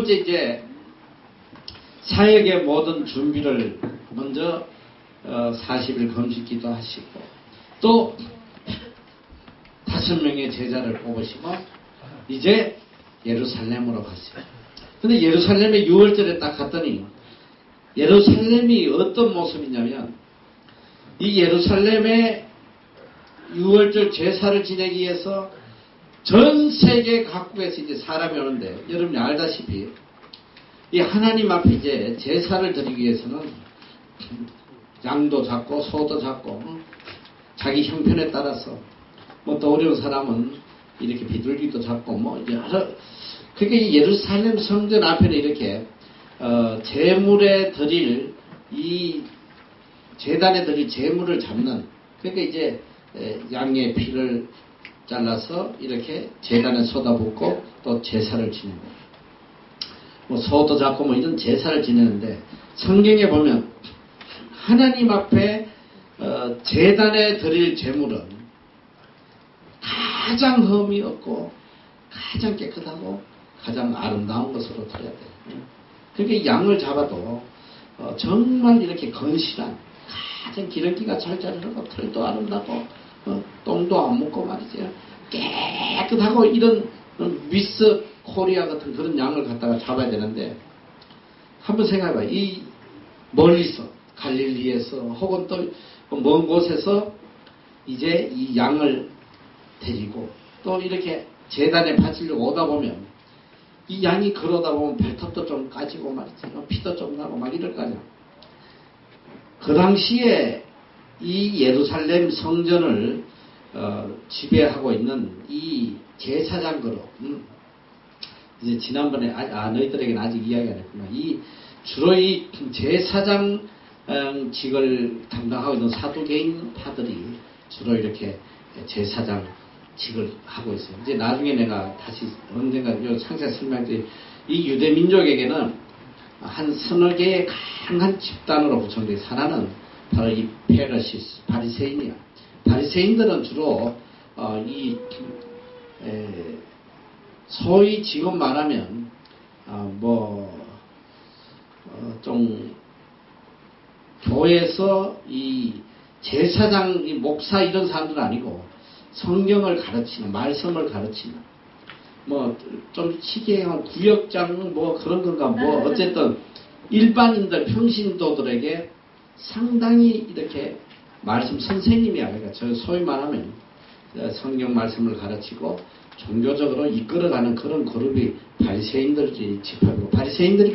번째 이제 사역의 모든 준비를 먼저 40일 금식기도 하시고 또 5명의 제자를 뽑으시고 이제 예루살렘으로 갔어요. 근데 예루살렘에 6월절에 딱 갔더니 예루살렘이 어떤 모습이냐면 이 예루살렘에 6월절 제사를 지내기 위해서 전 세계 각국에서 이제 사람이 오는데 여러분이 알다시피 이 하나님 앞에 이제 제사를 드리기 위해서는 양도 잡고 소도 잡고 자기 형편에 따라서 뭐 또 어려운 사람은 이렇게 비둘기도 잡고 뭐 여러 그러니까 이 예루살렘 성전 앞에는 이렇게 제물에 드릴 이 제단에 드릴 제물을 잡는 그러니까 이제 양의 피를 잘라서 이렇게 제단에 쏟아붓고 또 제사를 지내고 뭐 소도 잡고 뭐 이런 제사를 지내는데 성경에 보면 하나님 앞에 제단에 드릴 제물은 가장 흠이 없고 가장 깨끗하고 가장 아름다운 것으로 드려야 돼요. 그러니까 양을 잡아도 정말 이렇게 건실한 가장 기름기가 잘 자르고 털도 아름다고 똥도 안 묻고 말이죠. 깨끗하고 이런 미스 코리아 같은 그런 양을 갖다가 잡아야 되는데 한번 생각해봐. 이 멀리서 갈릴리에서 혹은 또 먼 곳에서 이제 이 양을 데리고 또 이렇게 제단에 바치려고 오다 보면 이 양이 걸어다 보면 발톱도 좀 까지고 말이죠. 피도 좀 나고 막 이럴 거 아니야. 그 당시에 이 예루살렘 성전을 지배하고 있는 이 제사장 그룹 이제 지난번에 너희들에게는 아직 이야기 안 했구나. 이 주로 이 제사장직을 담당하고 있는 사두개인 파들이 주로 이렇게 제사장직을 하고 있어요. 이제 나중에 내가 다시 언젠가 상세히 설명드릴 이 유대 민족에게는 한 서너 개의 강한 집단으로 구성되어 하나는 바로 이 페르시스 바리새인이야. 바리새인들은 주로 소위 지금 말하면 좀 교회에서 이 제사장, 이 목사 이런 사람들은 아니고 성경을 가르치는 말씀을 가르치는 뭐 좀 시기에 구역장 뭐 그런 건가 뭐 어쨌든 일반인들 평신도들에게 상당히 이렇게 말씀 선생님이야. 그러니까 저 소위 말하면 성경 말씀을 가르치고 종교적으로 이끌어가는 그런 그룹이 바리새인들이 집합이고 바리새인들이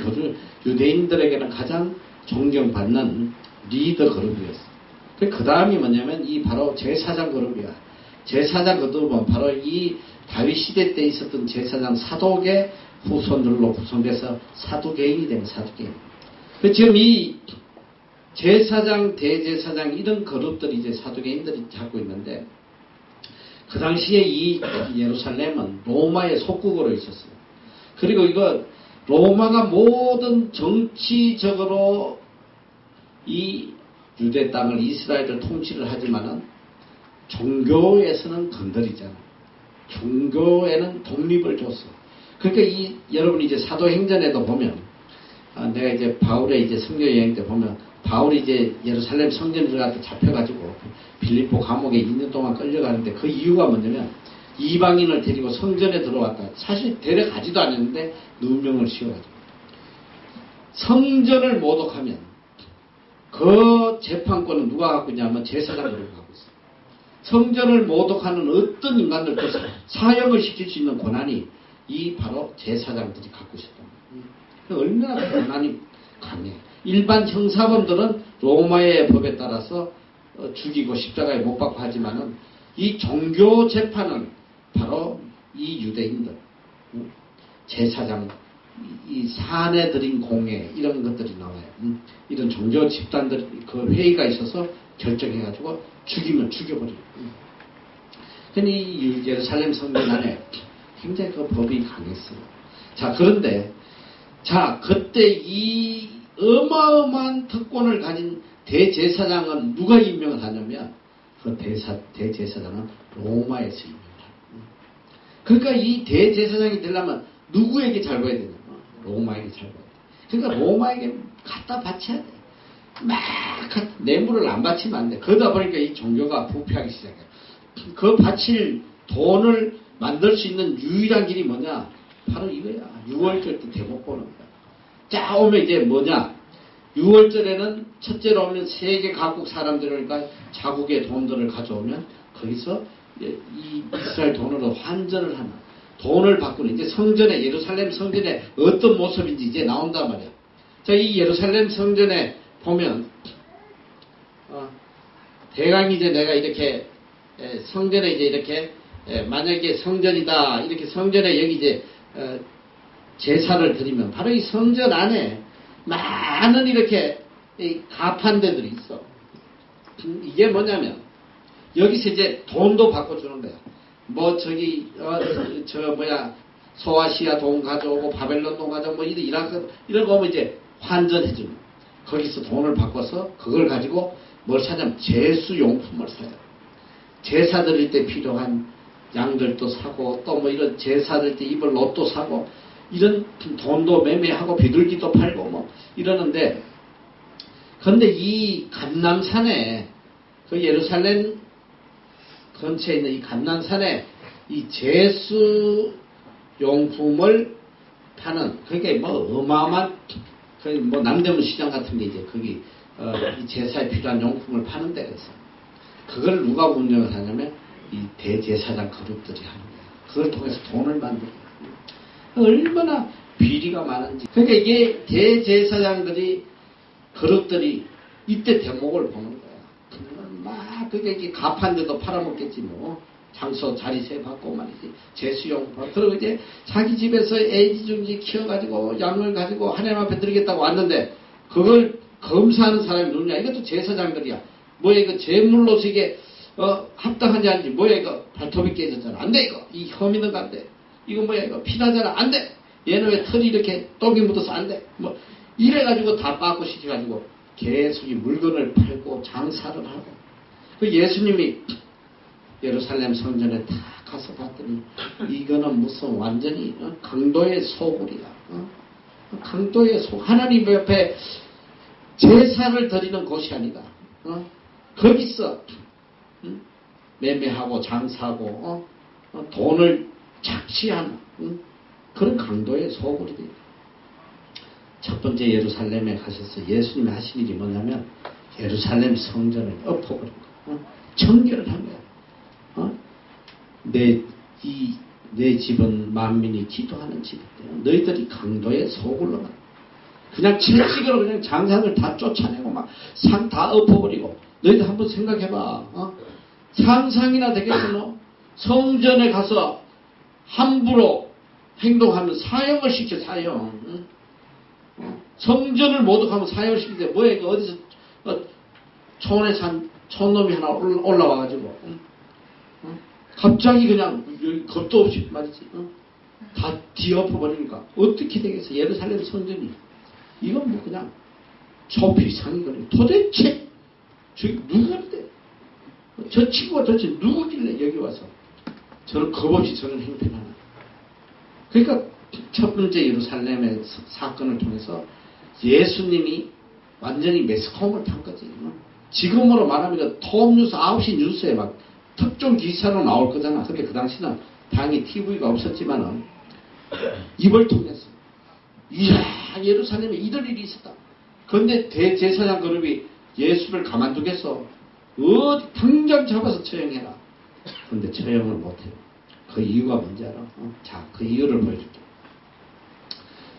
유대인들에게는 가장 존경받는 리더 그룹이었어. 그 다음이 뭐냐면 이 바로 제사장 그룹이야. 제사장 그룹은 바로 이 다윗 시대 때 있었던 제사장 사독의 후손들로 구성돼서 사두개인이 되는 사두개인. 지금 이 제사장, 대제사장 이런 그룹들이 이제 사두개인들이 잡고 있는데 그 당시에 이 예루살렘은 로마의 속국으로 있었어요. 그리고 이거 로마가 모든 정치적으로 이 유대 땅을 이스라엘을 통치를 하지만은 종교에서는 건드리잖아. 종교에는 독립을 줬어. 그러니까 여러분이 이제 사도행전에도 보면 내가 이제 바울의 이제 선교 여행 때 보면 바울이 이제 예루살렘 성전에 들어가서 잡혀가지고 빌립보 감옥에 2년 동안 끌려가는데 그 이유가 뭐냐면 이방인을 데리고 성전에 들어왔다. 사실 데려가지도 않았는데 누명을 씌워가지고 성전을 모독하면 그 재판권은 누가 갖고 있냐면 제사장들이 갖고 있어요. 성전을 모독하는 어떤 인간들도 사형을 시킬 수 있는 권한이 이 바로 제사장들이 갖고 있었단 말이에요. 얼마나 권한이 강해. 일반 형사범들은 로마의 법에 따라서 죽이고 십자가에 못 박고 하지만은 이 종교 재판은 바로 이 유대인들, 제사장, 이 산에 들인 공예 이런 것들이 나와요. 이런 종교 집단들 그 회의가 있어서 결정해가지고 죽이면 죽여버려요. 근데 이 예루살렘 성전 안에 굉장히 그 법이 강했어요. 자, 그런데 그때 이 어마어마한 특권을 가진 대제사장은 누가 임명을 하냐면 그 대제사장은 로마에서 임명을 합니다. 그러니까 이 대제사장이 되려면 누구에게 잘 보여야 되냐? 로마에게 살고 있다. 그러니까 로마에게 갖다 바쳐야 돼. 막 뇌물을 안 바치면 안 돼. 그러다 보니까 이 종교가 부패하기 시작해. 그 바칠 돈을 만들 수 있는 유일한 길이 뭐냐? 바로 이거야. 6월절 때 대복 보는 거야. 자, 오면 이제 뭐냐? 6월절에는 첫째로 오면 세계 각국 사람들을, 그러니까 자국의 돈들을 가져오면 거기서 이 이스라엘 돈으로 환전을 하는, 돈을 바꾸는, 이제 성전에, 예루살렘 성전에 어떤 모습인지 이제 나온단 말이야. 자, 이 예루살렘 성전에 보면, 대강 이제 내가 이렇게, 성전에 이제 이렇게, 만약에 성전이다, 이렇게 성전에 여기 이제, 제사를 드리면, 바로 이 성전 안에 많은 이렇게, 가판대들이 있어. 이게 뭐냐면, 여기서 이제 돈도 바꿔주는 거야. 뭐, 저기, 소아시아 돈 가져오고, 바벨론 돈 가져오고, 뭐, 이런 거 오면 이제 환전해주는. 거기서 돈을 바꿔서 그걸 가지고 뭘 사냐면 제수용품을 사요. 제사 드릴 때 필요한 양들도 사고, 또 뭐 이런 제사 드릴 때 입을 옷도 사고, 이런 돈도 매매하고 비둘기도 팔고 뭐 이러는데, 그런데 이 감람산에, 그 예루살렘 근처에 있는 이 감람산에 이 제수용품을 파는, 그러니까 뭐 어마어마한, 뭐 남대문 시장 같은 게 이제 거기 이 제사에 필요한 용품을 파는 데가 있어. 그걸 누가 운영을 하냐면 이 대제사장 그룹들이 하는 거야. 그걸 통해서 돈을 만들어. 얼마나 비리가 많은지. 그러니까 이게 대제사장들이, 그룹들이 이때 대목을 보는 거야. 막 그게 이게 가판데도 팔아먹겠지 뭐. 장소 자리세 받고 말이지. 제수용품. 그리고 이제 자기 집에서 애지중지 키워가지고 양을 가지고 하나님 앞에 드리겠다고 왔는데, 그걸 검사하는 사람이 누구냐? 이것도 제사장들이야. 뭐야 이거 제물로서 이게 합당한지 아닌지. 뭐야 이거 발톱이 깨졌잖아. 안 돼 이거. 이 혐 있는 거 안 돼. 이거 뭐야 이거 피나잖아. 안 돼. 얘는 왜 털이 이렇게 떡이 묻어서 안 돼. 뭐 이래가지고 다 빠꾸 시켜가지고 계속 이 물건을 팔고 장사를 하고. 그 예수님이 예루살렘 성전에 다 가서 봤더니 이거는 무슨 완전히 강도의 소굴이야. 강도의 소굴. 하나님 옆에 제사를 드리는 곳이 아니다. 거기서 매매하고 장사하고 돈을 착취하는 그런 강도의 소굴이 돼요. 첫 번째 예루살렘에 가셔서 예수님이 하신 일이 뭐냐면 예루살렘 성전을 엎어버린 거야. 청결을 한 거야. 내 집은 만민이 기도하는 집인데 너희들이 강도의 소굴로 가. 그냥 채찍으로 그냥 장상을 다 쫓아내고 막 산 다 엎어버리고. 너희들 한번 생각해봐. 상상이나 되겠어. 너 성전에 가서 함부로 행동하면 사형을 시켜. 사형. 성전을 모독하면 사형을 시키는데 뭐야 이거 어디서 초원에 산 촌놈이 하나 올라와가지고 갑자기 그냥 겁도 없이 말이지 다 뒤엎어버리니까 어떻게 되겠어. 예루살렘 성전이 이건 뭐 그냥 초피상이거든요. 도대체 저기 누구인데 저 친구가 도대체 누구길래 여기 와서 저런 겁없이 저런 행태를 하나. 그러니까 첫 번째 예루살렘의 사건을 통해서 예수님이 완전히 매스컴을 탄 거지. 지금으로 말하면 톱뉴스 9시 뉴스에 막 특종 기사로 나올 거잖아. 근데 그 당시는 당연히 TV가 없었지만은 입을 통해서 이야 예루살렘에 이럴 일이 있었다. 그런데 대제사장 그룹이 예수를 가만두겠어. 어디 당장 잡아서 처형해라. 그런데 처형을 못해요. 그 이유가 뭔지 알아? 자, 그 이유를 보여줄게.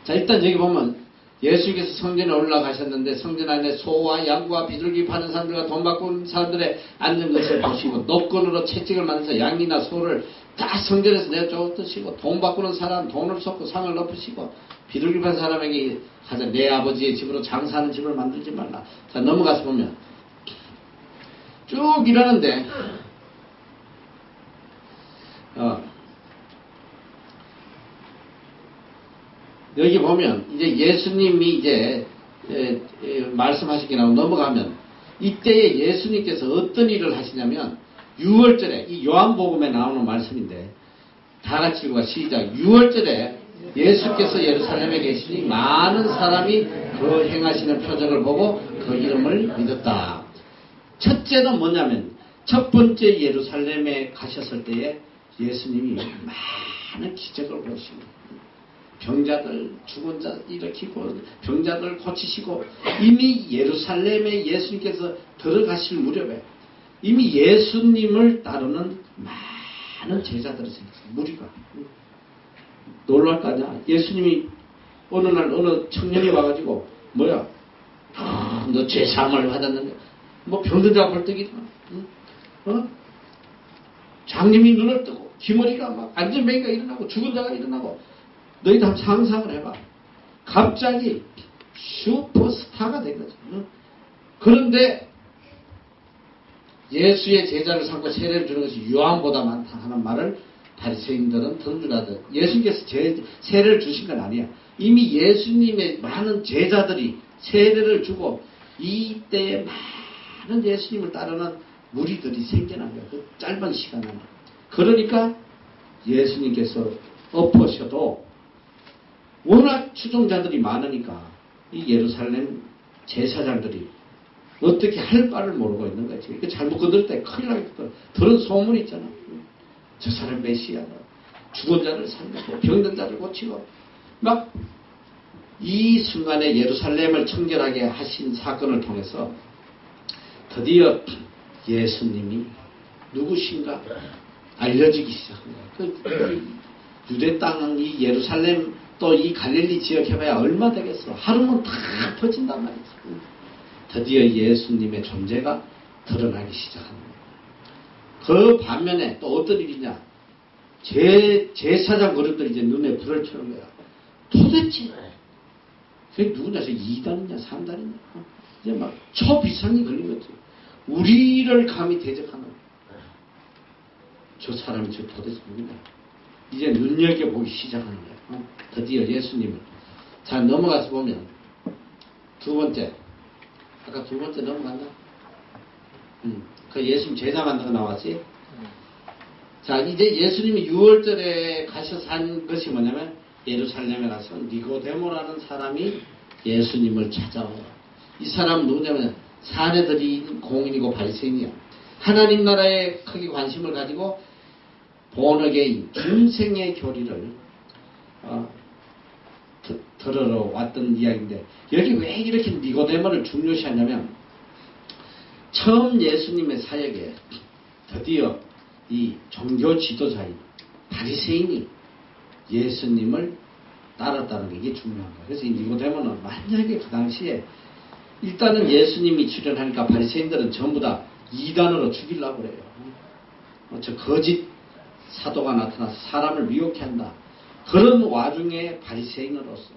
자, 일단 여기 보면 예수께서 성전에 올라가셨는데 성전 안에 소와 양과 비둘기 파는 사람들과 돈 바꾼 사람들의 앉은 것을 보시고 노건으로 채찍을 만들어서 양이나 소를 다 성전에서 내쫓으시고 돈 바꾸는 사람 돈을 쏟고 상을 엎으시고 비둘기 파는 사람에게 가자 내 아버지의 집으로 장사하는 집을 만들지 말라. 자, 넘어가서 보면 쭉 이러는데 여기 보면 이제 예수님이 이제 말씀하시게 나오고 넘어가면 이때에 예수님께서 어떤 일을 하시냐면 6월절에 이 요한복음에 나오는 말씀인데 다 같이 읽어봐. 시작. 6월절에 예수께서 예루살렘에 계시니 많은 사람이 그 행하시는 표적을 보고 그 이름을 믿었다. 첫째는 뭐냐면 첫 번째 예루살렘에 가셨을 때에 예수님이 많은 기적을 보시고 병자들 죽은 자 일으키고 병자들 고치시고 이미 예루살렘에 예수님께서 들어가실 무렵에 이미 예수님을 따르는 많은 제자들이 생겼어요. 무리가. 놀랄 거 아니야. 예수님이 어느 날 어느 청년이 와가지고 뭐야 너 죄사함을 받았는데 뭐 병든 자가 벌떡이다. 장님이 눈을 뜨고 기머리가 막 안전뱅이가 일어나고 죽은 자가 일어나고 너희도 한번 상상을 해봐. 갑자기 슈퍼스타가 된 거죠. 그런데 예수의 제자를 삼고 세례를 주는 것이 요한보다 많다 하는 말을 바리새인들은 든 줄 알았다. 예수님께서 세례를 주신 건 아니야. 이미 예수님의 많은 제자들이 세례를 주고 이때에 많은 예수님을 따르는 무리들이 생겨난 거야. 그 짧은 시간 안에. 그러니까 예수님께서 엎으셔도 워낙 추종자들이 많으니까 이 예루살렘 제사장들이 어떻게 할 바를 모르고 있는 거지. 그러니까 잘못 건들 때 큰일 나겠다. 들은 소문이 있잖아. 저 사람 메시아다. 죽은 자를 살리고 병든 자를 고치고 막 이 순간에 예루살렘을 청결하게 하신 사건을 통해서 드디어 예수님이 누구신가 알려지기 시작한 거예요. 그 유대 땅 이 예루살렘 또 이 갈릴리 지역 해봐야 얼마 되겠어. 하루면 다 퍼진단 말이죠. 드디어 예수님의 존재가 드러나기 시작합니다. 그 반면에 또 어떤 일이냐. 제사장 그룹들이 이제 눈에 불을 켜는 거야. 도대체 그게 누구냐? 2단이냐 3단이냐 이제 막 초비상이 걸린 거지. 우리를 감히 대적하는 저 사람이 저 도대체 누구냐. 이제 눈여겨보기 시작하는 거야. 드디어 예수님을. 자, 넘어가서 보면 두 번째. 아까 두 번째 넘어간다. 그 예수님 제자 만나고 나왔지. 자, 이제 예수님이 6월절에 가셔서 한 것이 뭐냐면 예루살렘에 가서 니고데모라는 사람이 예수님을 찾아와요. 이 사람 누구냐면 사내들이 공인이고 바리새인이야. 하나님 나라에 크게 관심을 가지고 본어게인 중생의 교리를 들으러 왔던 이야기인데 여기 왜 이렇게 니고데모를 중요시하냐면 처음 예수님의 사역에 드디어 이 종교 지도자인 바리새인이 예수님을 따랐다는 게 이게 중요한 거예요. 그래서 이 니고데모는 만약에 그 당시에 일단은 예수님이 출연하니까 바리새인들은 전부 다 이단으로 죽이려고 그래요. 저 거짓 사도가 나타나서 사람을 미혹해 한다. 그런 와중에 바리새인으로서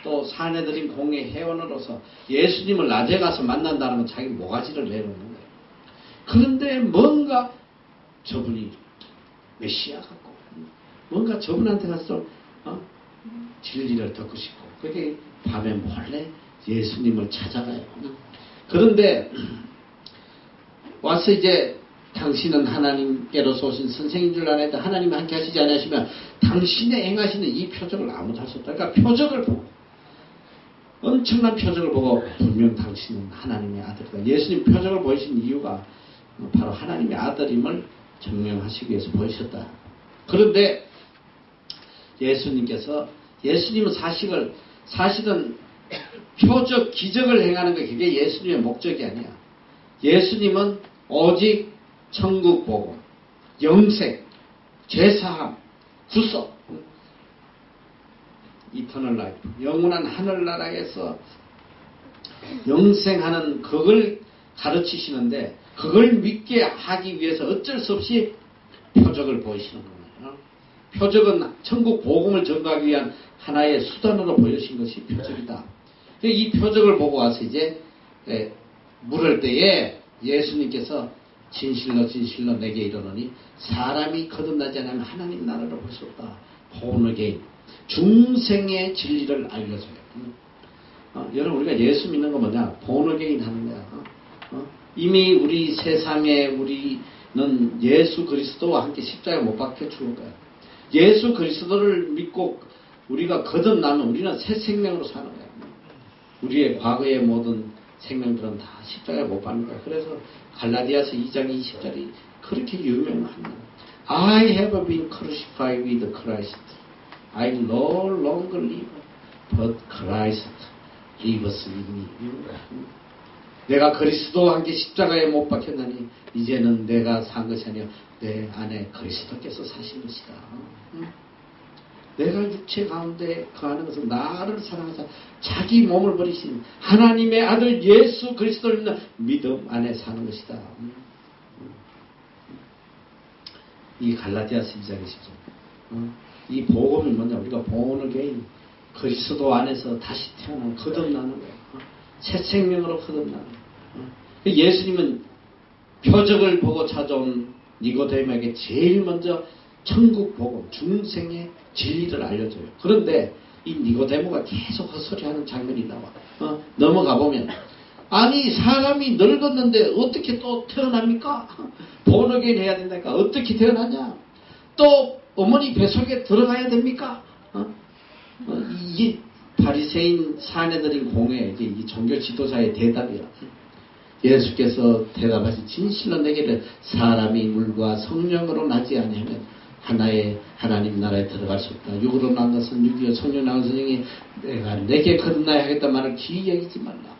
또 사내들인 공의 회원으로서 예수님을 낮에 가서 만난다는 건 자기 모가지를 내놓는 거예요. 그런데 뭔가 저분이 메시아 같고 뭔가 저분한테 가서 진리를 듣고 싶고 그게 밤에 몰래 예수님을 찾아가요. 그런데 와서 이제 당신은 하나님께로서 오신 선생인 줄 아는데 하나님이 함께 하시지 않으시면 당신의 행하시는 이 표적을 아무도 할 수 없다. 그러니까 표적을 보고 엄청난 표적을 보고 분명 당신은 하나님의 아들이다. 예수님 표적을 보이신 이유가 바로 하나님의 아들임을 증명하시기 위해서 보이셨다. 그런데 예수님은 사실은 표적, 기적을 행하는 게 그게 예수님의 목적이 아니야. 예수님은 오직 천국 복음, 영생, 죄사함, 구속, 이터널 라이프, 영원한 하늘나라에서 영생하는 그걸 가르치시는데 그걸 믿게 하기 위해서 어쩔 수 없이 표적을 보이시는 거예요. 표적은 천국 복음을 전가하기 위한 하나의 수단으로 보여주신 것이 표적이다. 이 표적을 보고 와서 이제 물을 때에 예수님께서 진실로 진실로 내게 이르노니 사람이 거듭나지 않으면 하나님 나라를 볼 수 없다. 본어게인 중생의 진리를 알려줘요. 여러분 우리가 예수 믿는 거 뭐냐? 본어게인 하는 거야. 이미 우리 세상에 우리는 예수 그리스도와 함께 십자가에 못 박혀 죽은 거야. 예수 그리스도를 믿고 우리가 거듭나면 우리는 새 생명으로 사는 거야. 우리의 과거의 모든 생명들은 다 십자가에 못 박는 거야. 그래서 갈라디아서 2장 20절이 그렇게 유명합니다. I have been crucified with Christ. I no longer live, but Christ lives in me. 내가 그리스도와 함께 십자가에 못 박혔나니 이제는 내가 산 것이 아니라 내 안에 그리스도께서 사신 것이다. 내가 육체 가운데 거하는 것은 나를 사랑하사 자기 몸을 버리신 하나님의 아들 예수 그리스도를 믿는 믿음 안에 사는 것이다. 이 갈라디아서 2장의 10절. 이 복음이 뭐냐? 우리가 born again, 그리스도 안에서 다시 태어나는, 거듭나는 거예요. 새 생명으로 거듭나는 거예요. 예수님은 표적을 보고 찾아온 니고데모에게 제일 먼저 천국 복음, 중생의 진리를 알려줘요. 그런데 이 니고데모가 계속 헛소리하는 장면이 나와. 넘어가 보면 아니 사람이 늙었는데 어떻게 또 태어납니까? born again 해야 된다니까 어떻게 태어나냐? 또 어머니 뱃속에 들어가야 됩니까? 이게 바리새인 사내들인 공회, 이게 종교 지도자의 대답이야. 예수께서 대답하시 진실로 내게는 사람이 물과 성령으로 나지 아니하면 하나의 하나님 나라에 들어갈 수 없다. 육으로 난 것은 육이요 성령 나온 성령이 내가 내게 거듭나야 하겠다 말을 기이 여기지 말라.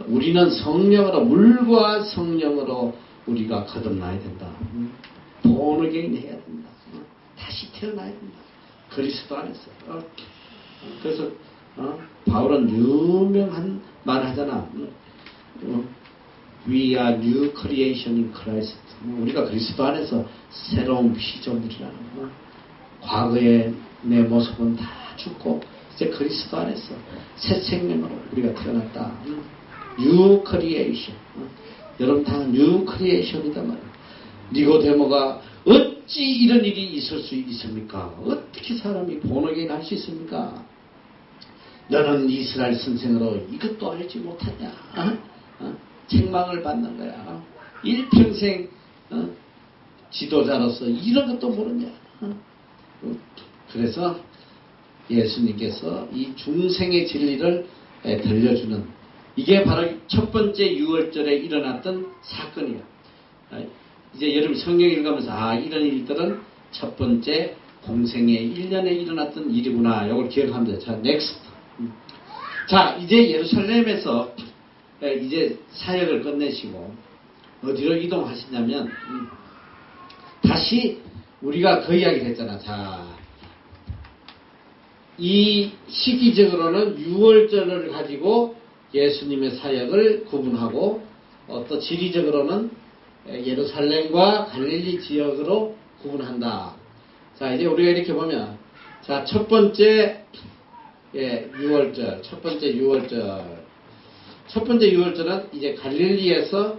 우리는 성령으로 물과 성령으로 우리가 거듭나야 된다. born again 해야 된다. 다시 태어나야 된다. 그리스도 안에서. 그래서 바울은 유명한 말 하잖아. We are new creation in Christ. 우리가 그리스도 안에서 새로운 피조물이라는 거. 과거의 내 모습은 다 죽고 이제 그리스도 안에서 새 생명으로 우리가 태어났다. New creation. 여러분 다 new creation이다 말이야. 니고데모가 어찌 이런 일이 있을 수 있습니까? 어떻게 사람이 born again 할 수 있습니까? 너는 이스라엘 선생으로 이것도 알지 못하냐? 책망을 받는 거야. 일평생 지도자로서 이런 것도 모르냐? 그래서 예수님께서 이 중생의 진리를 들려주는 이게 바로 첫 번째 유월절에 일어났던 사건이야. 이제 여러분 성경 읽으면서 이런 일들은 첫 번째 공생의 1년에 일어났던 일이구나. 이걸 기억하면 돼요. 자, 넥스트. 자, 이제 예루살렘에서 이제 사역을 끝내시고 어디로 이동하시냐면 다시 우리가 그 이야기를 했잖아. 자, 이 시기적으로는 유월절을 가지고 예수님의 사역을 구분하고 또 지리적으로는 예루살렘과 갈릴리 지역으로 구분한다. 자, 이제 우리가 이렇게 보면 자, 첫 번째 유월절, 첫 번째 유월절은 이제 갈릴리에서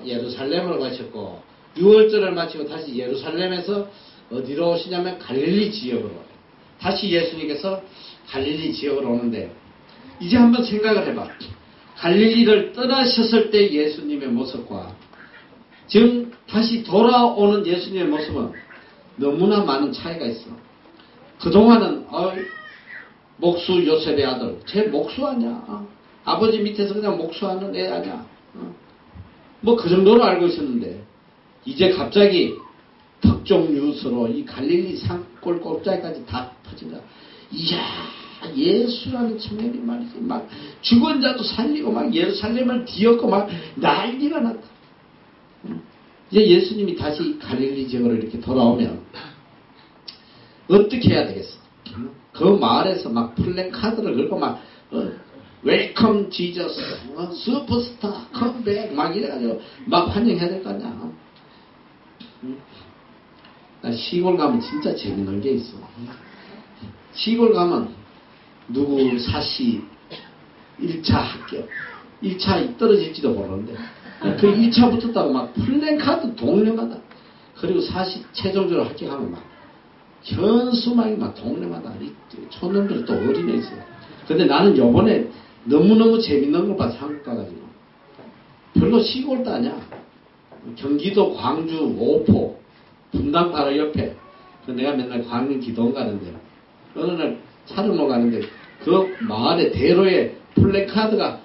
예루살렘으로 가셨고 유월절을 마치고 다시 예루살렘에서 어디로 오시냐면 갈릴리 지역으로 다시 예수님께서 갈릴리 지역으로 오는데 이제 한번 생각을 해봐. 갈릴리를 떠나셨을 때 예수님의 모습과 지금 다시 돌아오는 예수님의 모습은 너무나 많은 차이가 있어. 그동안은 목수 요셉의 아들 쟤 목수 아니야. 아버지 밑에서 그냥 목수하는 애 아니야. 뭐 그 정도로 알고 있었는데 이제 갑자기 특종 뉴스로 이 갈릴리 산골 골짜기까지 다 퍼진 거야. 이야 예수라는 청년이 말이지 막 죽은 자도 살리고 막 예루살렘을 뒤엎고 막 난리가 났다. 이제 예수님이 다시 갈릴리 지역으로 이렇게 돌아오면 어떻게 해야 되겠어? 그 마을에서 막 플래카드를 걸고 막 웰컴 지저스 슈퍼스타 컴백 막 이래가지고 막 환영해야 될 거 아니야. 나 시골 가면 진짜 재밌는 게 있어. 시골 가면 누구 사시 1차 합격 1차 떨어질지도 모르는데 그 1차 붙었다고 막 플랜카드 동네마다 그리고 사시 최종적으로 합격하면 막 현수막이 막 동네마다 촌놈들이 또 어린애 있어요. 근데 나는 요번에 너무너무 재밌는 걸 봐서 한국 가가지고 별로 시골도 아니야. 경기도 광주 오포 분당 바로 옆에 내가 맨날 광주 기도원 가는데 어느 날 차를 몰고 가는데 그 마을의 대로에 플래카드가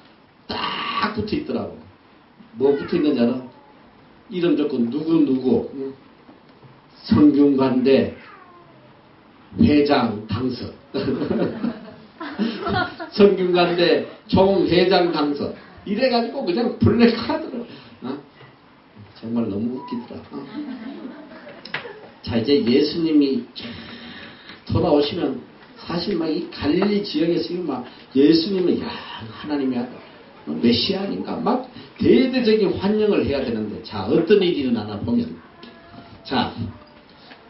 딱 붙어 있더라고. 뭐 붙어 있는지 알아? 이름 적고 누구 성균관대 회장 당선. 성균관대 총회장 당선. 이래가지고 그냥 플래카드로. 정말 너무 웃기더라. 자, 이제 예수님이 돌아오시면 사실 막 이 갈릴리 지역에서 막 예수님은 야 하나님이 메시아 아닌가 막 대대적인 환영을 해야 되는데, 자 어떤 일이 일어나나 보면, 자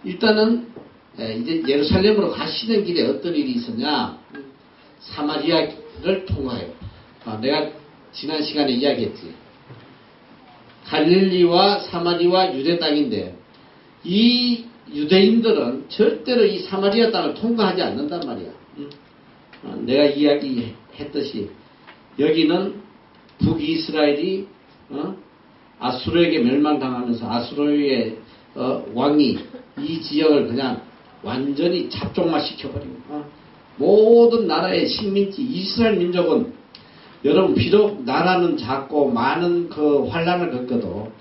일단은 이제 예루살렘으로 가시는 길에 어떤 일이 있었냐. 사마리아를 통하여, 내가 지난 시간에 이야기했지. 갈릴리와 사마리아 유대 땅인데 이 유대인들은 절대로 이 사마리아 땅을 통과하지 않는단 말이야. 내가 이야기했듯이 여기는 북이스라엘이 아수르에게 멸망당하면서 아수르의 왕이 이 지역을 그냥 완전히 잡종만 시켜버리고, 모든 나라의 식민지 이스라엘 민족은, 여러분 비록 나라는 작고 많은 그 환란을 겪어도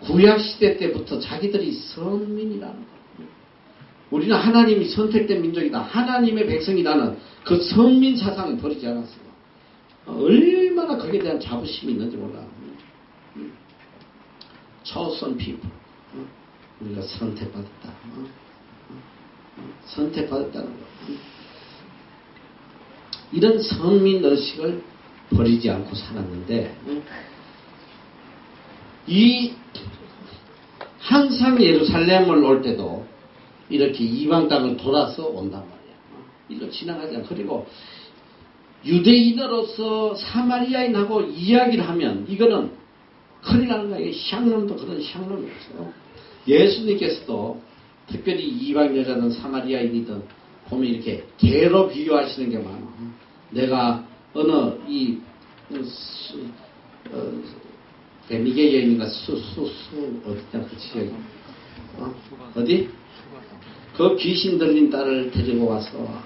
구약시대 때부터 자기들이 선민이라는 거예요. 우리는 하나님이 선택된 민족이다, 하나님의 백성이라는 그 선민 사상을 버리지 않았어요. 얼마나 거기에 대한 자부심이 있는지 몰라. chosen people. 우리가 선택받았다. 선택받았다는 거. 이런 선민 의식을 버리지 않고 살았는데, 이 항상 예루살렘을 올 때도 이렇게 이방 땅을 돌아서 온단 말이야. 이거 지나가지 않아. 그리고 유대인으로서 사마리아인하고 이야기를 하면 이거는 큰일 나는 거야. 향론도 그런 향론이 없어요. 예수님께서도 특별히 이방 여자든 사마리아인이든 보면 이렇게 개로 비교하시는 게 많아. 내가 어느 베니게 여인인가 어디다 그 지역이 어디? 그 귀신 들린 딸을 데리고 와서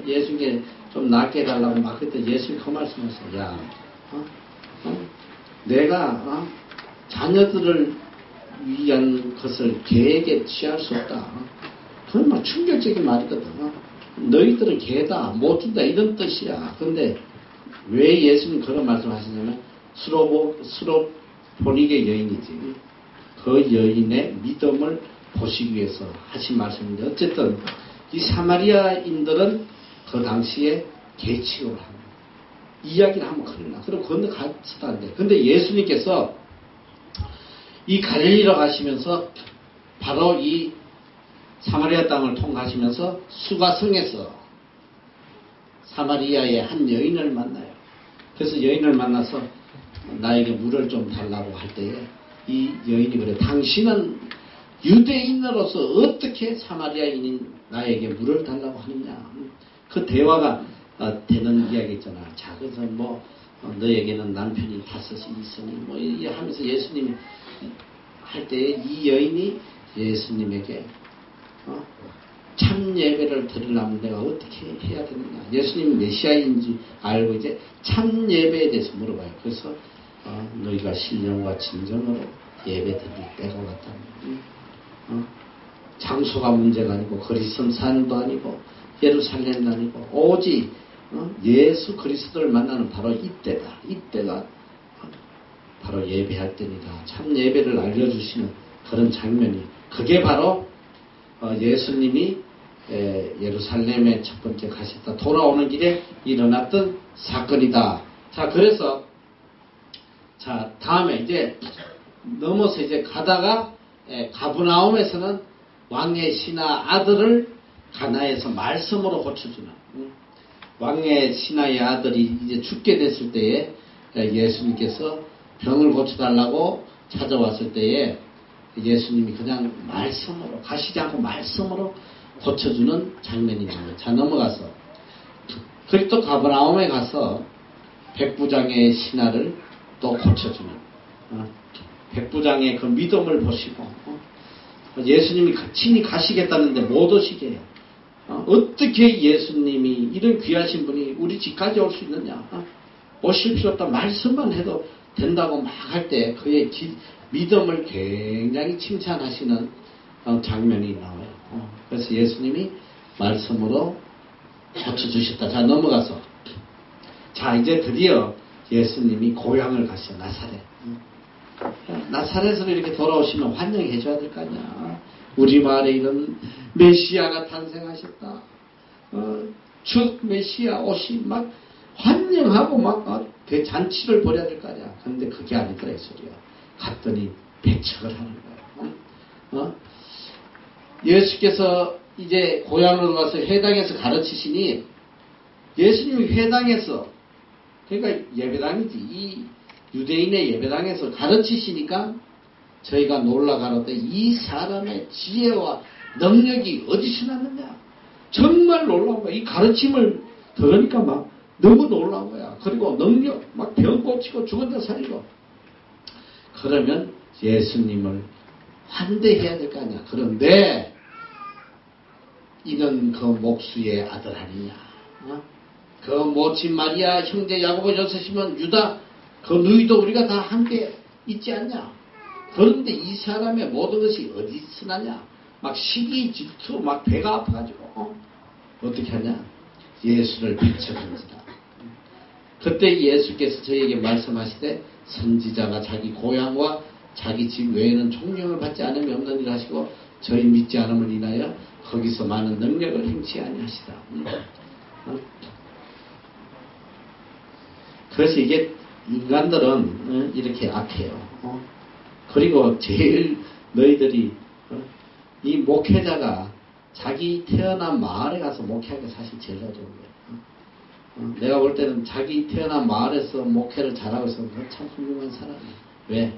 예수님께 좀 낫게 해달라고 막 그때 예수님이 그 말씀하셨어요. 야, 내가 자녀들을 위한 것을 개에게 취할 수 없다. 그건 막 충격적인 말이거든. 너희들은 개다, 못 준다 이런 뜻이야. 근데 왜 예수님 그런 말씀을 하시냐면 수로보니게 여인이지. 그 여인의 믿음을 보시기 위해서 하신 말씀인데, 어쨌든 이 사마리아인들은 그 당시에 개 취급을 합니다. 이야기를 하면 큰일 나. 그럼 건너가서도 안 돼. 근데 예수님께서 이 갈릴리로 가시면서 바로 이 사마리아 땅을 통과하시면서 수가성에서 사마리아의 한 여인을 만나요. 그래서 여인을 만나서 나에게 물을 좀 달라고 할 때에 이 여인이 그래, 당신은 유대인으로서 어떻게 사마리아인인 나에게 물을 달라고 하느냐. 그 대화가 되는 이야기 있잖아. 자, 그래서 너에게는 남편이 5이 있으니 이 하면서 예수님이 할 때에 이 여인이 예수님에게 참 예배를 드리려면 내가 어떻게 해야 되느냐. 예수님이 메시아인지 알고 이제 참 예배에 대해서 물어봐요. 그래서 너희가 신령과 진정으로 예배 드릴 때가 왔다. 장소가 문제가 아니고 거리섬산도 아니고 예루살렘도 아니고 오직 예수 그리스도를 만나는 바로 이때다. 이때가 바로 예배할 때니다. 참 예배를 알려주시는 그런 장면이, 그게 바로 예수님이 예루살렘에 첫 번째 가셨다 돌아오는 길에 일어났던 사건이다. 자, 그래서 자 다음에 이제 넘어서 이제 가다가 가브나움에서는 왕의 신하 아들을 가나에서 말씀으로 고쳐주는, 왕의 신하의 아들이 이제 죽게 됐을 때에 예수님께서 병을 고쳐달라고 찾아왔을 때에 예수님이 그냥 말씀으로, 가시지 않고 말씀으로 고쳐주는 장면이 나와요. 자, 넘어가서 그리고 또 가브나움에 가서 백부장의 신하를 또 고쳐주는, 백부장의 그 믿음을 보시고 예수님이 친히 가시겠다는데 못 오시게 해요. 어떻게 예수님이 이런 귀하신 분이 우리 집까지 올 수 있느냐. 오실 필요 없다. 말씀만 해도 된다고 막 할 때 그의 믿음을 굉장히 칭찬하시는 장면이 나와요. 그래서 예수님이 말씀으로 고쳐주셨다. 자, 넘어가서. 자, 이제 드디어 예수님이 고향을 가시죠. 나사렛. 나사렛으로 이렇게 돌아오시면 환영해 줘야 될 거 아니야. 우리 마을에 이런 메시아가 탄생하셨다. 주 메시아 옷이 막 환영하고 막 대잔치를 벌여야 될 거 아니야. 그런데 그게 아니더라 이 소리야. 갔더니 배척을 하는 거야. 예수께서 이제 고향으로 가서 회당에서 가르치시니 예수님이 회당에서 그러니까 예배당이지 이 유대인의 예배당에서 가르치시니까 저희가 놀라가는데 이 사람의 지혜와 능력이 어디서 났느냐. 정말 놀라운 거야. 이 가르침을 들으니까 막 너무 놀라운 거야. 그리고 능력 막 병 고치고 죽은 데 살리고. 그러면 예수님을 환대해야 될 거 아니야. 그런데 이는 그 목수의 아들 아니냐. 그 모친 마리아 형제 야고보 여섯이면 유다 그 누이도 우리가 다 함께 있지 않냐. 그런데 이 사람의 모든 것이 어디서 나냐. 막 시기 질투 막 배가 아파가지고 어떻게 하냐. 예수를 배척한지라. 그때 예수께서 저희에게 말씀하시되 선지자가 자기 고향과 자기 집 외에는 존경을 받지 않음이 없는 일 하시고 저희 믿지 않음을 인하여 거기서 많은 능력을 행치 아니하시다. 그래서 이게 인간들은 이렇게 악해요. 그리고 제일 너희들이 이 목회자가 자기 태어난 마을에 가서 목회하는 게 사실 제일 어려운 거예요. 내가 볼 때는 자기 태어난 마을에서 목회를 잘하고 있으면 참 훌륭한 사람이에요. 왜?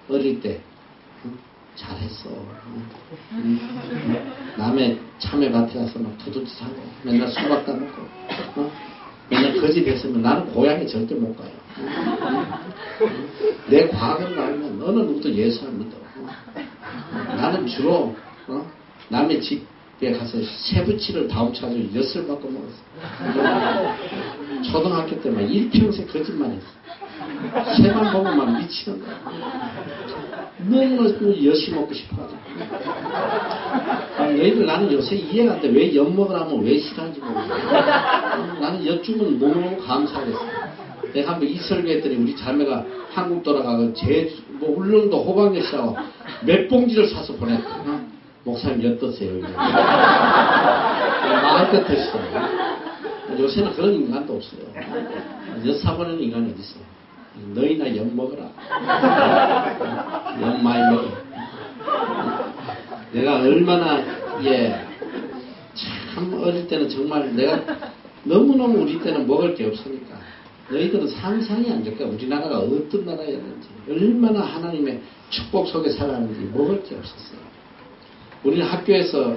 어릴 때 잘했어. 남의 참외밭에 가서 막 두둑지 사고 맨날 수박 따먹고 맨날 그 집 했으면 나는 고향에 절대 못 가요. 내 과거를 알면 어느 누구도 예수 안 믿어. 나는 주로 남의 집에 가서 새부치를 다음 차로 엿을 받고 먹었어. 초등학교 때 막 일평생 그 집만 했어. 새만 보면 막 미치는 거야. 너무 엿이 먹고 싶어가지고. 너희들 나는 요새 이해가 안 돼. 왜 엿 먹으라면 왜 싫어하는지 모르겠어. 나는 엿 주면 너무너무 감사하겠어. 내가 한번 이 설교했더니 우리 자매가 한국 돌아가고 뭐 울릉도 호박엿이라고 몇 봉지를 사서 보냈다. 목사님 엿 드세요. 마음껏 드시죠. 요새는 그런 인간도 없어요. 엿 사보내는 인간이 어디 있어. 너희나 엿 먹어라. 엿 많이 먹어. 내가 얼마나 참 어릴 때는 정말 내가 너무너무 우리 때는 먹을 게 없으니까 너희들은 상상이 안 될 거야. 우리나라가 어떤 나라였는지 얼마나 하나님의 축복 속에 살았는지 먹을 게 없었어요. 우리는 학교에서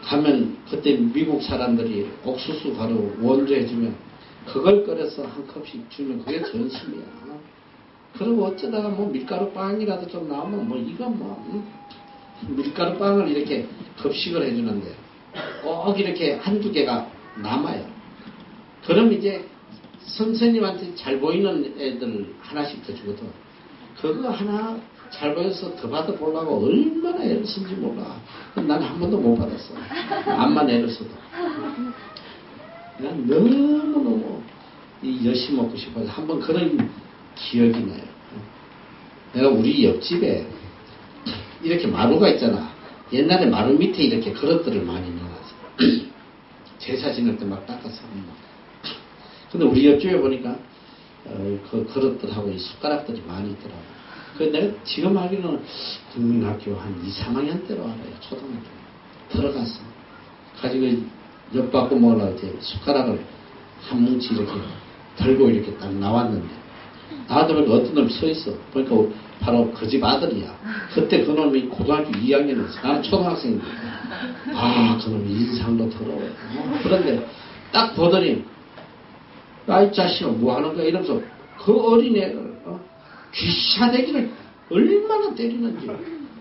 가면 그때 미국 사람들이 옥수수 가루 원조해주면 그걸 끓여서 한 컵씩 주면 그게 전심이야. 그리고 어쩌다가 뭐 밀가루 빵이라도 좀 나오면 뭐 이건 뭐 밀가루 빵을 이렇게 급식을 해주는데 꼭 이렇게 한두 개가 남아요. 그럼 이제 선생님한테 잘 보이는 애들 하나씩 더 주거든. 그거 하나 잘 보여서 더 받아보려고 얼마나 애를 쓴지 몰라. 나는 한 번도 못 받았어. 암만 애를 써도. 난 너무너무 이 엿이 먹고 싶어서 한번 그런 기억이 나요. 내가 우리 옆집에 이렇게 마루가 있잖아. 옛날에 마루 밑에 이렇게 그릇들을 많이 넣어놨어. 제사 지낼 때 막 닦아서. 근데 우리 옆집에 보니까 그 그릇들하고 이 숟가락들이 많이 있더라고. 그 내가 지금 알기로는 국민학교 한 2, 3학년 때로 알아요. 초등학교. 들어갔어. 가지고 엿 받고 먹으려고 이제 숟가락을 한 뭉치 이렇게 들고 이렇게 딱 나왔는데 나한테 어떤 놈이 서 있어. 그러니까 바로 그 집 아들이야. 그때 그 놈이 고등학교 2학년이었어. 나는 초등학생인데. 아, 그 놈이 인상도 더러워요. 그런데 딱 보더니 아이 자식아 뭐 하는 거야 이러면서 그 어린애를 귀샤대기를 얼마나 때리는지.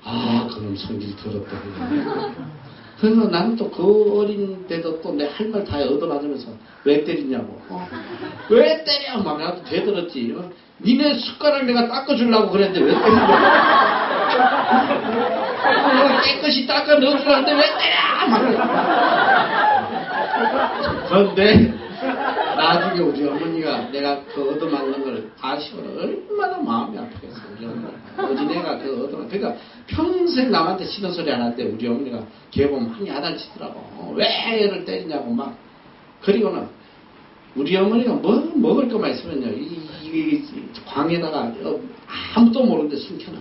아, 그놈 성질이 더럽다. 그래서 나는 또 그 어린 때도 또 내 할 말 다 얻어맞으면서 왜 때리냐고. 왜 때려? 막 나도 되들었지. 니네 숟가락 내가 닦아주려고 그랬는데 왜 때리냐고. 깨끗이 닦아 넣어주려는데 왜 때려? 막. 그런데 나중에 우리 어머니가 내가 그 얻어맞는 걸 아시고 얼마나 마음이 아프겠어. 우리 어머니가. 어진애가 그 얻어맞는 그러니까 평생 남한테 싫은 소리 안 할 때 우리 어머니가 개보면 많이 야단치더라고. 왜 얘를 때리냐고 막. 그리고는 우리 어머니가 뭐 먹을 것만 있으면요. 이 광에다가 아무도 모르는데 숨겨놔.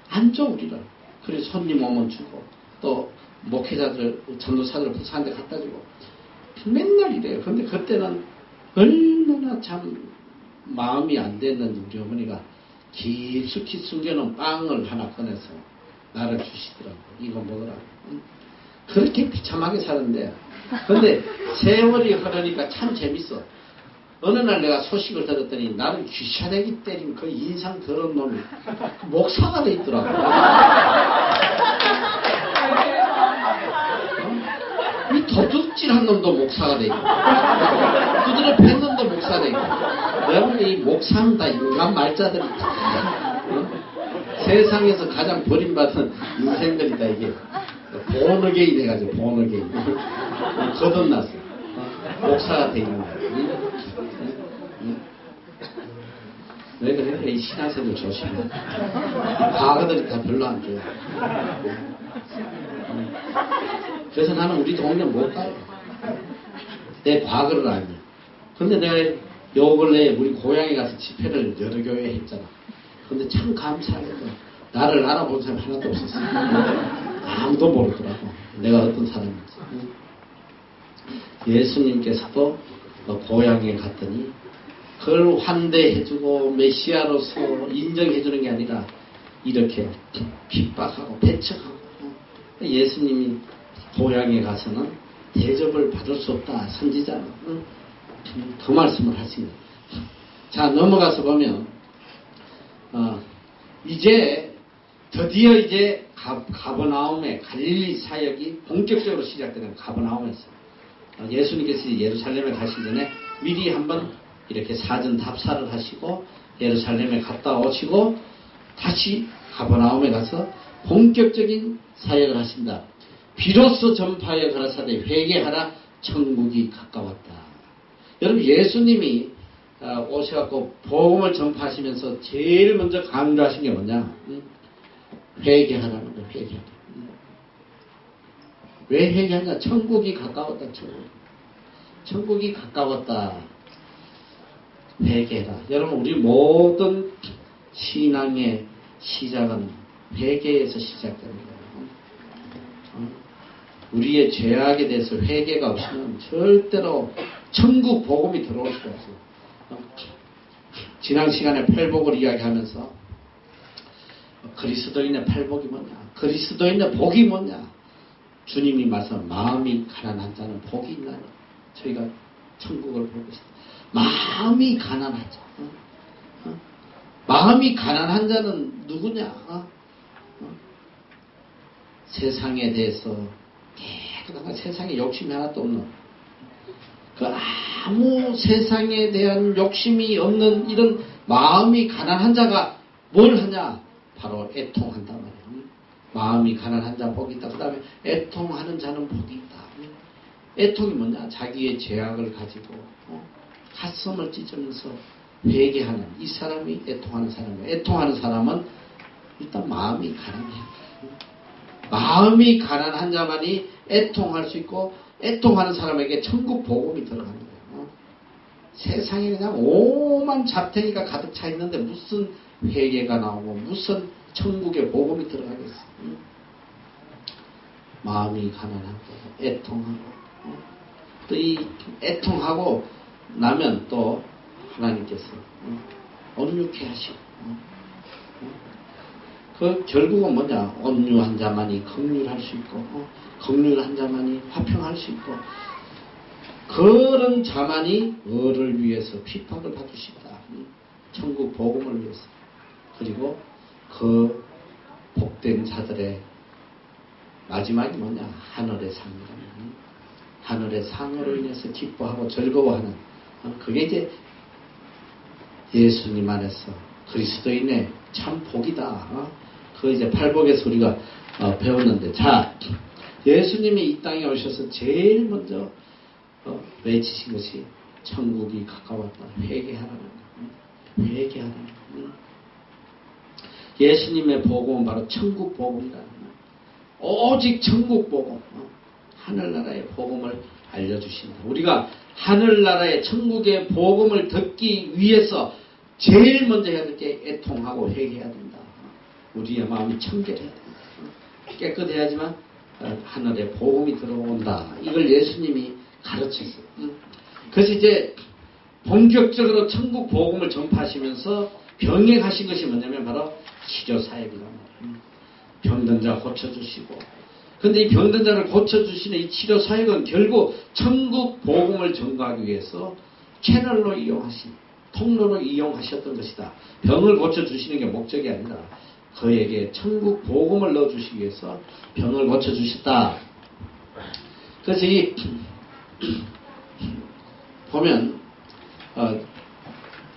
안 줘 우리를. 그래서 손님 오면 주고 또 목회자들 전도사들 부산에 갖다 주고 맨날 이래요. 근데 그때는 얼마나 참 마음이 안 됐는지 우리 어머니가 깊숙이 숨겨놓은 빵을 하나 꺼내서 나를 주시더라고. 이거 먹으라고. 그렇게 비참하게 사는데 근데 세월이 흐르니까 참 재밌어. 어느 날 내가 소식을 들었더니 나를 귀샤대기 때린 그 인상 더러운 놈이 목사가 돼 있더라고. 이 도둑질한 놈도 목사가 돼 있고 두드려 팬 놈도 목사가 돼 있고 내가 보니 이 목사는 다 인간 말자들이 세상에서 가장 버림받은 인생들이다 이게. 보너게인 해가지고 보너게인 거듭났어. 목사가 돼 있는 거야. 왜 그래? 이 신하세도 조심해. 과거들이 다 별로 안 좋아. 그래서 나는 우리 동네 못 가요. 내 과거를 알면. 근데 내가 요 근래에 우리 고향에 가서 집회를 여러 교회 했잖아. 근데 참 감사하게도 나를 알아본 사람 하나도 없었어. 아무도 모르더라고. 내가 어떤 사람인지. 예수님께서도 고향에 갔더니 그걸 환대해주고 메시아로서 인정해주는 게 아니라 이렇게 핍박하고 배척하고 예수님이 고향에 가서는 대접을 받을 수 없다. 선지자는 그 말씀을 하십니다. 자 넘어가서 보면 이제 드디어 이제 가버나움의 갈릴리 사역이 본격적으로 시작되는 가버나움에서 예수님께서 예루살렘에 가시기 전에 미리 한번 이렇게 사전 답사를 하시고 예루살렘에 갔다 오시고 다시 가버나움에 가서 본격적인 사역을 하신다. 비로소 전파하여 가라사대 회개하라 천국이 가까웠다. 여러분 예수님이 오셔갖고 복음을 전파하시면서 제일 먼저 강조하신 게 뭐냐? 회개하라는 거예요. 회개하라. 왜 회개하냐? 천국이 가까웠다. 천국이 가까웠다. 회개라. 여러분 우리 모든 신앙의 시작은 회개에서 시작됩니다. 우리의 죄악에 대해서 회개가 없으면 절대로 천국 복음이 들어올 수가 없어요. 지난 시간에 팔복을 이야기하면서 그리스도인의 팔복이 뭐냐? 그리스도인의 복이 뭐냐? 주님이 말씀 마음이 가난한 자는 복이 있나요? 저희가 천국을 보고 있습니다. 마음이 가난한 자. 마음이 가난한 자는 누구냐? 세상에 대해서 깨끗한 세상에 욕심이 하나도 없는 그 아무 세상에 대한 욕심이 없는 이런 마음이 가난한 자가 뭘 하냐? 바로 애통한단 말이야. 마음이 가난한 자 복이 있다. 그 다음에 애통하는 자는 복이 있다. 애통이 뭐냐? 자기의 죄악을 가지고 가슴을 찢으면서 회개하는 이 사람이 애통하는 사람이에요. 애통하는 사람은 일단 마음이 가난해요. 마음이 가난한 자만이 애통할 수 있고 애통하는 사람에게 천국 복음이 들어가는 거예요. 세상에 그냥 오만 잡탱이가 가득 차 있는데 무슨 회개가 나오고 무슨 천국의 복음이 들어가겠어. 마음이 가난하고 애통하고 또 이 애통하고 나면 또 하나님께서 온유케 하시고 그 결국은 뭐냐? 온유한 자만이 긍휼할 수 있고 긍휼한 자만이 화평할 수 있고 그런 자만이 을을 위해서 핍박을 받으신다. 천국 복음을 위해서. 그리고 그 복된 자들의 마지막이 뭐냐? 하늘의 상이라는. 하늘의 상으로 인해서 기뻐하고 즐거워하는, 그게 이제 예수님 안에서 그리스도인의 참 복이다. 그 이제 팔복에서 우리가 배웠는데, 자, 예수님이 이 땅에 오셔서 제일 먼저 외치신 것이 천국이 가까웠다. 회개하라는 거. 회개하라는 거. 예수님의 복음은 바로 천국 복음이라는 거. 오직 천국 복음. 하늘나라의 복음을 알려주신다. 우리가 하늘나라의 천국의 복음을 듣기 위해서 제일 먼저 해야 될 게 애통하고 회개해야 된다. 우리의 마음이 청결해야 된다. 깨끗해야지만 하늘의 복음이 들어온다. 이걸 예수님이 가르쳤어요. 그래서 이제 본격적으로 천국 복음을 전파하시면서 병행하신 것이 뭐냐면 바로 치료사역이란 말이에요. 병든 자 고쳐주시고, 근데 이 병든 자를 고쳐주시는 이 치료사역은 결국 천국 복음을 전가하기 위해서 채널로 이용하신, 통로로 이용하셨던 것이다. 병을 고쳐주시는 게 목적이 아니라 그에게 천국 복음을 넣어주시기 위해서 병을 고쳐주셨다. 그래서 이 보면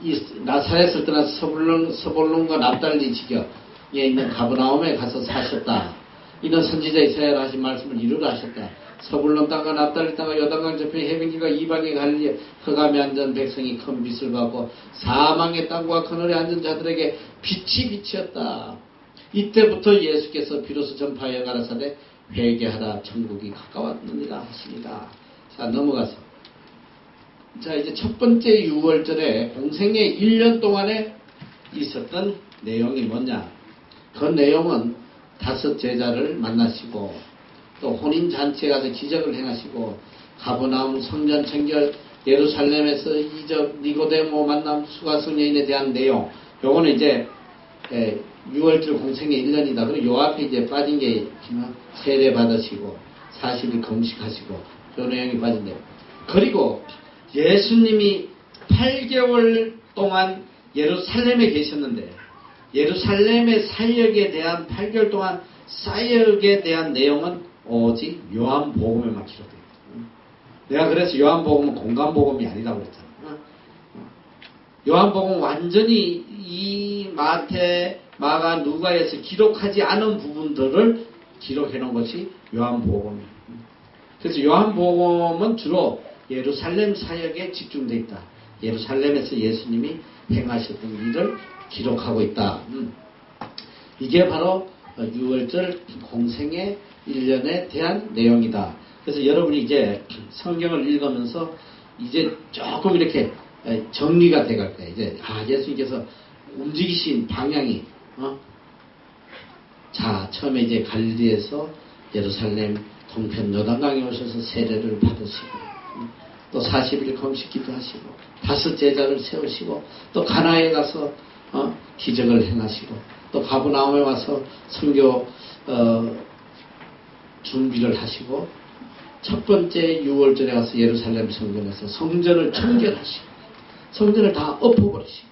이 나사렛을 떠나서 서불론과 납달리 지역에 있는 가버나움에 가서 사셨다. 이는 선지자 이사야가 하신 말씀을 이루라 하셨다. 서불론 땅과 납달리 땅과 요단강 저편의 해변길과 이방의 갈릴리 흑암에 앉은 백성이 큰 빛을 받고 사망의 땅과 그늘에 앉은 자들에게 빛이 비치었다. 이때부터 예수께서 비로소 전파하여 가라사대 회개하라 천국이 가까웠느니라 하시니라. 자, 넘어가서 자, 이제 첫 번째 6월절에 공생의 1년 동안에 있었던 내용이 뭐냐? 그 내용은 5 제자를 만나시고 또 혼인잔치에 가서 기적을 행하시고 가버나움 성전 청결 예루살렘에서 이적 니고데모 만남 수가성 여인에 대한 내용. 요거는 이제 6월절 공생의 1년이다. 그리고 요 앞에 이제 빠진 게 세례 받으시고 40일 금식하시고 요 내용이 빠진대요. 그리고 예수님이 8개월 동안 예루살렘에 계셨는데 예루살렘의 사역에 대한 8개월 동안 사역에 대한 내용은 오직 요한복음에만 기록되어 있다. 내가 그래서 요한복음은 공간복음이 아니라고 그랬잖아. 요한복음은 완전히 이 마태, 마가, 누가에서 기록하지 않은 부분들을 기록해 놓은 것이 요한복음이에요. 그래서 요한복음은 주로 예루살렘 사역에 집중되어 있다. 예루살렘에서 예수님이 행하셨던 일을 기록하고 있다. 이게 바로 6월절 공생의 1년에 대한 내용이다. 그래서 여러분이 이제 성경을 읽으면서 이제 조금 이렇게 정리가 돼갈 거예요. 이제 예수님께서 움직이신 방향이 자, 처음에 이제 갈릴리에서 예루살렘 동편 요단강에 오셔서 세례를 받으시고 또 40일 금식기도 하시고 5 제자를 세우시고 또 가나에 가서 기적을 행하시고 또 가버나움에 와서 선교 준비를 하시고 첫 번째 6월절에 가서 예루살렘 성전에서 성전을 청결하시고 성전을 다 엎어버리시고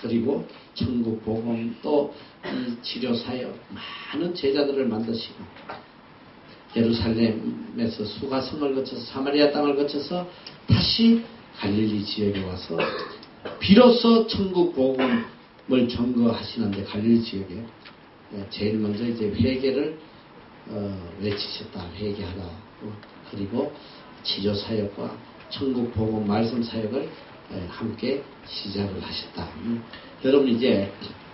그리고 천국 복음 또 이 치료사역 많은 제자들을 만드시고 예루살렘에서 수가성을 거쳐서 사마리아 땅을 거쳐서 다시 갈릴리 지역에 와서 비로소 천국 복음을 전거하시는데 갈릴리 지역에 제일 먼저 이제 회개를 외치셨다. 회개하라. 그리고 치료 사역과 천국 복음 말씀 사역을 함께 시작을 하셨다. 여러분 이제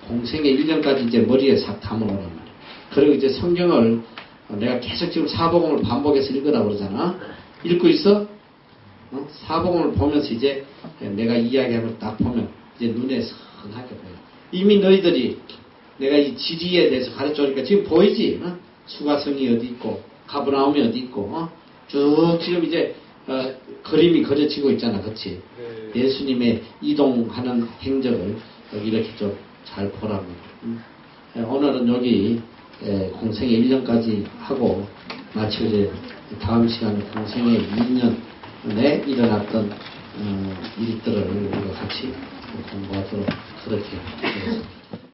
공생의 1년까지 이제 머리에 싹 담아오란 말이에요. 그리고 이제 성경을 내가 계속 지금 사복음을 반복해서 읽으라 그러잖아. 읽고 있어? 사복음을 보면서 이제 내가 이야기하는 걸 딱 보면 이제 눈에 선하게 보여. 이미 너희들이 내가 이 지리에 대해서 가르쳐주니까 지금 보이지? 수가성이 어디 있고 가버나움이 어디 있고 쭉 지금 이제 그림이 그려지고 있잖아. 그치? 네. 예수님의 이동하는 행적을 여기 이렇게 좀 잘 보라고. 오늘은 여기 공생의 1년까지 하고 마치 이제 다음 시간에 공생의 2년에 일어났던 일들을 우리가 같이 공부하도록 그렇게